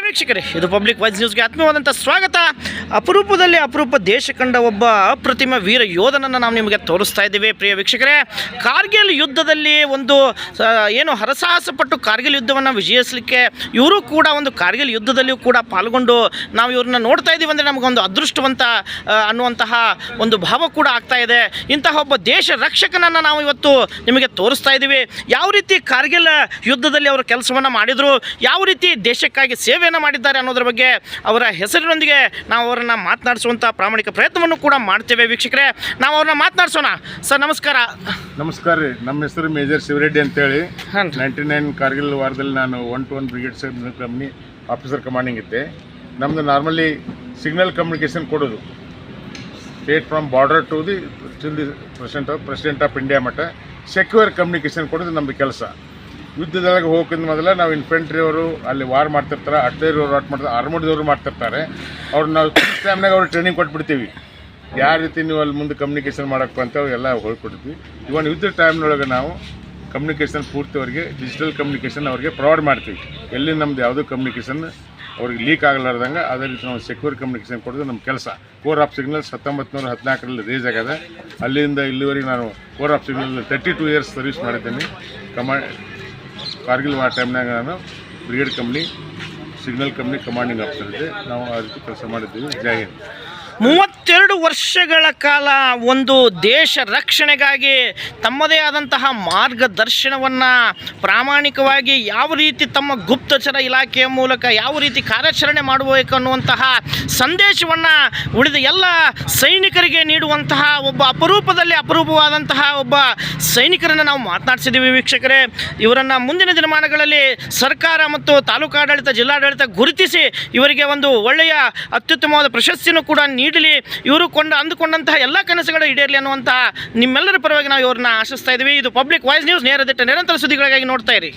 ವೀಕ್ಷಕರೇ, ಇದು public voice ನ್ಯೂಸ್ಗೆ ಆತ್ಮೀಯವಾದಂಥ ಸ್ವಾಗತ. ಅಪರೂಪದಲ್ಲಿ ಅಪರೂಪ ದೇಶ ಕಂಡ ಒಬ್ಬ ಅಪ್ರತಿಮ ವೀರ ಯೋಧನನ್ನು ನಾವು ನಿಮಗೆ ತೋರಿಸ್ತಾ ಇದ್ದೀವಿ. ಪ್ರಿಯ ವೀಕ್ಷಕರೇ, ಕಾರ್ಗಿಲ್ ಯುದ್ಧದಲ್ಲಿ ಒಂದು ಏನು ಹರಸಾಹಸಪಟ್ಟು ಕಾರ್ಗಿಲ್ ಯುದ್ಧವನ್ನು ವಿಜಯಿಸಲಿಕ್ಕೆ ಇವರು ಕೂಡ ಒಂದು ಕಾರ್ಗಿಲ್ ಯುದ್ಧದಲ್ಲಿಯೂ ಕೂಡ ಪಾಲ್ಗೊಂಡು ನಾವು ಇವ್ರನ್ನ ನೋಡ್ತಾ ಇದ್ದೀವಿ ಅಂದರೆ ನಮಗೊಂದು ಅದೃಷ್ಟವಂತ ಅನ್ನುವಂತಹ ಒಂದು ಭಾವ ಕೂಡ ಆಗ್ತಾ ಇದೆ. ಇಂತಹ ಒಬ್ಬ ದೇಶ ರಕ್ಷಕನನ್ನು ನಾವು ಇವತ್ತು ನಿಮಗೆ ತೋರಿಸ್ತಾ ಇದ್ದೀವಿ. ಯಾವ ರೀತಿ ಕಾರ್ಗಿಲ್ ಯುದ್ಧದಲ್ಲಿ ಅವರು ಕೆಲಸವನ್ನು ಮಾಡಿದರು, ಯಾವ ರೀತಿ ದೇಶಕ್ಕಾಗಿ ಸೇವೆಯನ್ನು ಮಾಡಿದ್ದಾರೆ ಅನ್ನೋದ್ರ ಬಗ್ಗೆ ಅವರ ಹೆಸರಿನೊಂದಿಗೆ ನಾವು ಅವರನ್ನು ಮಾತನಾಡಿಸುವಂಥ ಪ್ರಾಮಾಣಿಕ ಪ್ರಯತ್ನವನ್ನು ಕೂಡ ಮಾಡ್ತೇವೆ. ವೀಕ್ಷಕರೇ, ನಾವು ಅವ್ರನ್ನ ಮಾತನಾಡಿಸೋಣ. ಸರ್ ನಮಸ್ಕಾರ. ನಮಸ್ಕಾರ ರೀ. ನಮ್ಮ ಹೆಸರು ಮೇಜರ್ ಶಿವರೆಡ್ಡಿ ಅಂತೇಳಿ. 99 ಕಾರ್ಗಿಲ್ ವಾರದಲ್ಲಿ ನಾನು 1-1 ಬ್ರಿಗೇಡ್ ಕಂಪ್ನಿ ಆಫೀಸರ್ ಕಮಾಂಡಿಂಗ್ ಇದ್ದೆ. ನಮ್ಮದು ನಾರ್ಮಲಿ ಸಿಗ್ನಲ್ ಕಮ್ಯುನಿಕೇಷನ್ ಕೊಡೋದು, state from border to the president of India ಮಟ್ಟ ಸೆಕ್ಯೂರ್ ಕಮ್ಯುನಿಕೇಷನ್ ಕೊಡೋದು ನಮ್ಮದು ಕೆಲಸ. ಯುದ್ಧದೊಳಗೆ ಹೋಗೋಕ್ಕಿಂತ ಮೊದಲ ನಾವು ಇನ್ಫೆಂಟ್ರಿ ಅವರು ಅಲ್ಲಿ ವಾರ್ ಮಾಡ್ತಿರ್ತಾರೆ, ಅಟ್ಲೇರಿಯವರು ವಾರ್ ಮಾಡ್ತಾರೆ, ಆರ್ಮೋಡಿದವರು ಮಾಡ್ತಿರ್ತಾರೆ. ಅವ್ರು ನಾವು ಟೈಮ್ನಾಗ ಅವ್ರು ಟ್ರೈನಿಂಗ್ ಕೊಟ್ಬಿಡ್ತೀವಿ, ಯಾವ ರೀತಿ ನೀವು ಅಲ್ಲಿ ಮುಂದೆ ಕಮ್ಯುನಿಕೇಷನ್ ಮಾಡೋಕ್ಕೆ ಅಂತ ಎಲ್ಲ ಹೇಳ್ಕೊಡ್ತೀವಿ. ಇವನ್ ಯುದ್ಧ ಟೈಮ್ನೊಳಗೆ ನಾವು ಕಮ್ಯುನಿಕೇಷನ್ ಪೂರ್ತಿ ಅವರಿಗೆ ಡಿಜಿಟಲ್ ಕಮ್ಯುನಿಕೇಷನ್ ಅವ್ರಿಗೆ ಪ್ರೊವೈಡ್ ಮಾಡ್ತೀವಿ. ಎಲ್ಲಿ ನಮ್ದು ಯಾವುದೋ ಕಮ್ಯುನಿಕೇಷನ್ ಅವ್ರಿಗೆ ಲೀಕ್ ಆಗಲಾರ್ದಂಗೆ ಅದೇ ರೀತಿ ನಾವು ಸೆಕ್ಯೂರ್ ಕಮ್ಯುನಿಕೇಷನ್ ಕೊಡೋದು ನಮ್ಮ ಕೆಲಸ. ಕೋರ್ ಆಫ್ ಸಿಗ್ನಲ್ಸ್ 1914 ರೇಸ್ ಆಗ್ಯದ. ಅಲ್ಲಿಂದ ಇಲ್ಲಿವರೆಗೆ ನಾನು core of signal 32 years service ಮಾಡಿದ್ದೀನಿ. ಕಾರ್ಗಿಲ್ ವಾರ್ ಟೈಮ್ನಾಗ ನಾನು brigade company signal company commanding officer ಇದ್ದೆ. ನಾವು ಆ ರೀತಿ ಕೆಲಸ ಮಾಡಿದ್ದೀವಿ. ಜೈ ಹಿಂದ್. 32 ವರ್ಷಗಳ ಕಾಲ ಒಂದು ದೇಶ ರಕ್ಷಣೆಗಾಗಿ ತಮ್ಮದೇ ಆದಂತಹ ಮಾರ್ಗದರ್ಶನವನ್ನು ಪ್ರಾಮಾಣಿಕವಾಗಿ ಯಾವ ರೀತಿ ತಮ್ಮ ಗುಪ್ತಚರ ಇಲಾಖೆಯ ಮೂಲಕ ಯಾವ ರೀತಿ ಕಾರ್ಯಾಚರಣೆ ಮಾಡಬೇಕು ಅನ್ನುವಂತಹ ಸಂದೇಶವನ್ನು ಉಳಿದ ಎಲ್ಲ ಸೈನಿಕರಿಗೆ ನೀಡುವಂತಹ ಒಬ್ಬ ಅಪರೂಪದಲ್ಲಿ ಅಪರೂಪವಾದಂತಹ ಒಬ್ಬ ಸೈನಿಕರನ್ನು ನಾವು ಮಾತನಾಡಿಸಿದ್ದೀವಿ. ವೀಕ್ಷಕರೇ, ಇವರನ್ನು ಮುಂದಿನ ದಿನಮಾನಗಳಲ್ಲಿ ಸರ್ಕಾರ ಮತ್ತು ತಾಲೂಕಾಡಳಿತ ಜಿಲ್ಲಾಡಳಿತ ಗುರುತಿಸಿ ಇವರಿಗೆ ಒಂದು ಒಳ್ಳೆಯ ಅತ್ಯುತ್ತಮವಾದ ಪ್ರಶಸ್ತಿಯನ್ನು ಕೂಡ ನೀಡಲಿ, ಇವರು ಅಂದುಕೊಂಡಂತಹ ಎಲ್ಲ ಕನಸುಗಳು ಈಡೇರಲಿ ಅನ್ನುವಂತಹ ನಿಮ್ಮೆಲ್ಲರ ಪರವಾಗಿ ನಾವು ಇವ್ರನ್ನ ಆಶಿಸ್ತಾ ಇದ್ದೀವಿ. ಇದು ಪಬ್ಲಿಕ್ ವಾಯ್ಸ್ ನ್ಯೂಸ್, ನೇರ ದಿಟ್ಟ ನಿರಂತರ ಸುದ್ದಿಗಳಿಗಾಗಿ ನೋಡ್ತಾ ಇರಿ.